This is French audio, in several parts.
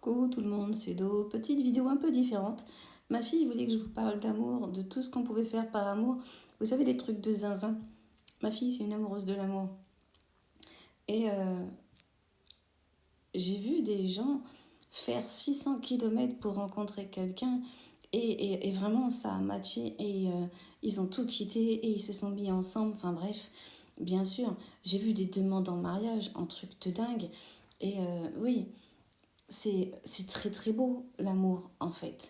Coucou tout le monde, c'est Do. Petite vidéo un peu différente. Ma fille voulait que je vous parle d'amour, de tout ce qu'on pouvait faire par amour. Vous savez, les trucs de zinzin. Ma fille, c'est une amoureuse de l'amour. Et j'ai vu des gens faire 600 kilomètres pour rencontrer quelqu'un. Et vraiment, ça a matché. Et ils ont tout quitté et ils se sont mis ensemble. Enfin bref, bien sûr, j'ai vu des demandes en mariage, un truc de dingue. Et oui, c'est très très beau l'amour en fait.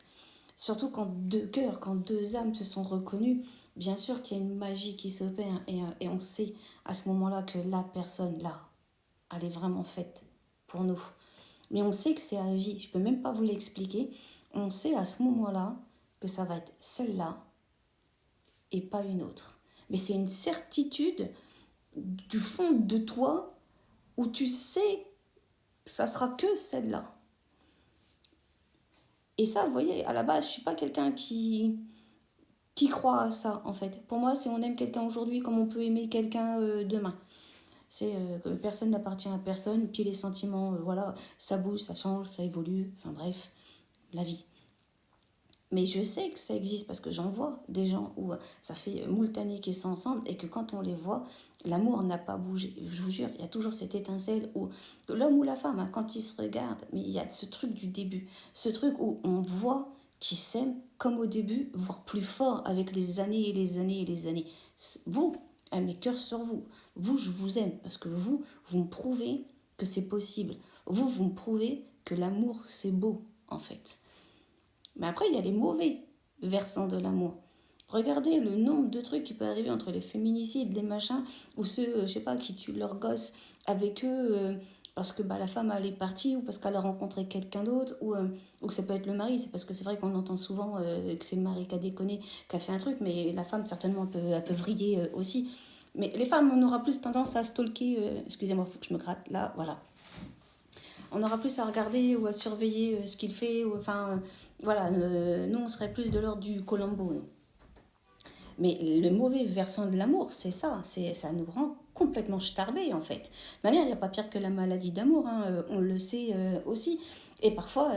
Surtout quand deux cœurs, quand deux âmes se sont reconnues, bien sûr qu'il y a une magie qui s'opère et on sait à ce moment-là que la personne là, elle est vraiment faite pour nous. Mais on sait que c'est à vie, je peux même pas vous l'expliquer. On sait à ce moment-là que ça va être celle-là et pas une autre. Mais c'est une certitude du fond de toi où tu sais que ça sera que celle-là. Et ça, vous voyez, à la base, je suis pas quelqu'un qui croit à ça, en fait. Pour moi, c'est on aime quelqu'un aujourd'hui comme on peut aimer quelqu'un demain. C'est que personne n'appartient à personne, puis les sentiments, voilà, ça bouge, ça change, ça évolue, enfin bref, la vie. Mais je sais que ça existe parce que j'en vois des gens où ça fait moult années qu'ils sont ensemble et que quand on les voit, l'amour n'a pas bougé. Je vous jure, il y a toujours cette étincelle où l'homme ou la femme, hein, quand ils se regardent, mais il y a ce truc du début, ce truc où on voit qu'ils s'aiment comme au début, voire plus fort avec les années et les années et les années. Vous, elle met cœur sur vous. Vous, je vous aime parce que vous me prouvez que c'est possible. Vous me prouvez que l'amour, c'est beau, en fait. Mais après, il y a les mauvais versants de l'amour. Regardez le nombre de trucs qui peuvent arriver entre les féminicides, les machins, ou ceux, je sais pas, qui tuent leurs gosses avec eux parce que bah, la femme elle est partie ou parce qu'elle a rencontré quelqu'un d'autre, ou que ça peut être le mari. C'est parce que c'est vrai qu'on entend souvent que c'est le mari qui a déconné, qui a fait un truc, mais la femme, certainement, elle peut vriller aussi. Mais les femmes, on aura plus tendance à stalker. Excusez-moi, faut que je me gratte là, voilà. On aura plus à regarder ou à surveiller ce qu'il fait. Voilà, nous, on serait plus de l'ordre du Colombo. Nous. Mais le mauvais versant de l'amour, c'est ça. Ça nous rend complètement starbés, en fait. De manière, il n'y a pas pire que la maladie d'amour. Hein, on le sait aussi. Et parfois,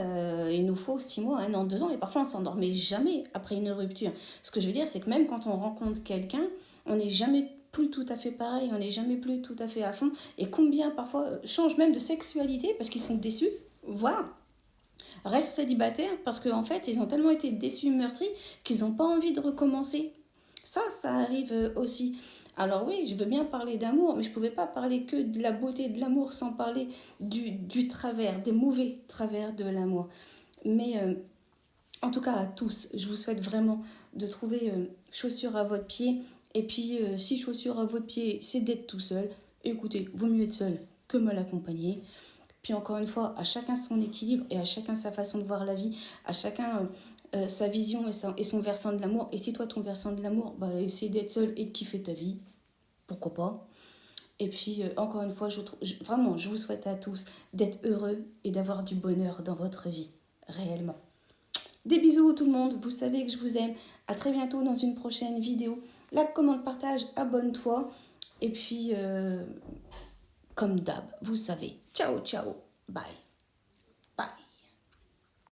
il nous faut 6 mois, 1 an, 2 ans. Et parfois, on ne s'endormait jamais après une rupture. Ce que je veux dire, c'est que même quand on rencontre quelqu'un, on n'est jamais plus tout à fait pareil, on n'est jamais plus tout à fait à fond. Et combien parfois changent même de sexualité parce qu'ils sont déçus, voire restent célibataires parce qu'en fait, ils ont tellement été déçus, meurtris, qu'ils n'ont pas envie de recommencer. Ça arrive aussi. Alors oui, je veux bien parler d'amour, mais je ne pouvais pas parler que de la beauté de l'amour sans parler du travers, des mauvais travers de l'amour. Mais en tout cas à tous, je vous souhaite vraiment de trouver chaussures à votre pied. Et puis si chaussures à votre pied, c'est d'être tout seul, écoutez, vaut mieux être seul que mal accompagné. Puis encore une fois, à chacun son équilibre et à chacun sa façon de voir la vie, à chacun sa vision et son versant de l'amour. Et si toi, ton versant de l'amour, bah, essaye d'être seul et de kiffer ta vie, pourquoi pas. Et puis, encore une fois, vraiment, je vous souhaite à tous d'être heureux et d'avoir du bonheur dans votre vie, réellement. Des bisous tout le monde, vous savez que je vous aime. À très bientôt dans une prochaine vidéo. Like, commente, partage, abonne-toi. Et puis, comme d'hab, vous savez. Ciao, ciao, bye.